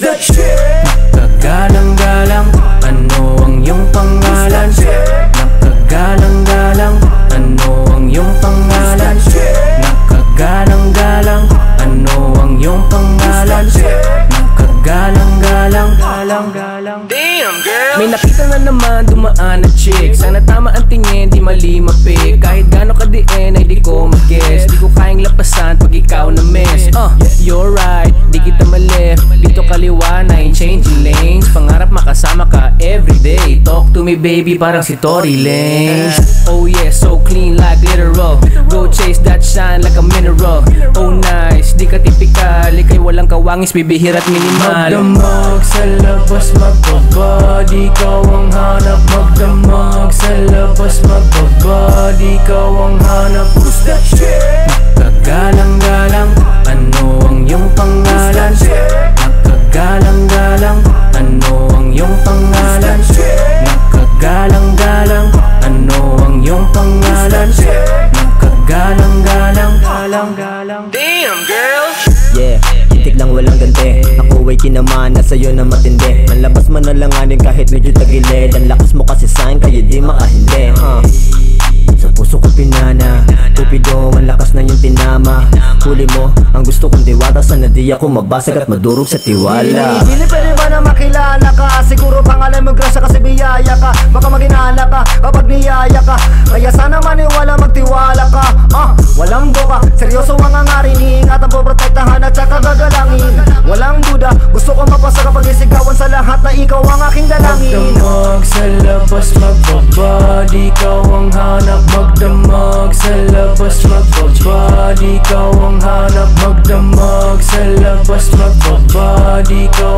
that chick? Nakagalang-galang, ano ang iyong pangalan? Nakagalang-galang, ano ang iyong pangalan? Nakagalang-galang, ano ang iyong pangalan? Nakagalang-galang, galang-galang. Damn girl, may nakita na naman dumaan na chick. Sana tama ang tingin, di mali mapik. Kahit gano'n ka-DN ay di ko mag-guess. Di ko kayang lapasan pag ikaw na miss. You're right, di kita maleft. Dito kaliwa na in changing lanes. Pangarap makasama ka everyday. Talk to me baby, parang si Tory Lanez. Oh yeah, so clean like literal. Go chase that shine like a mineral. Oh nice, di ka typical. Ika'y walang kawangis, bibihir at minimal. Magdamag sa labas, magbabad. Ikaw ang hanap. Magdamag sa labas, magbabad. Ikaw ang hanap. who's that chick? Nakagalang-galang, ano ang iyong pangalan? Nakagalang-galang, ano ang iyong pangalan? Nakagalang-galang, ano ang iyong pangalan? Nakagalang-galang, galang-galang. Damn girl, Yeah, titik lang walang ganti. Ako ay kinamana sa'yo na matindi. Ang labas man nalanganin kahit medyo tagilid. Ang lakas mo kasi sa'kin kaya di makahindi. Sa puso ko pinana, tupido ang lakas na yung tinama. Huli mo, ang gusto kong diwata. Sana di ako mabasag at madurog sa tiwala. Hindi pwede ba na makilala ka? Siguro pangalan mo grasya kasi biyaya ka. Baka maginala ka kapag niyaya ka. Kaya sana maniwala, magtiwala ka. Walang boka, seryoso ang hangarin. Iingatan po, protektahan at saka gagalangin. Walang duda, gusto ko mapasa kapag isigawan sa lahat na ikaw ang aking dalangin. Magdamag sa labas, magbabad. Ikaw ang hanap. Magdamag sa labas, magbabad. Ikaw ang hanap. Magdamag sa labas, magbabad. Ikaw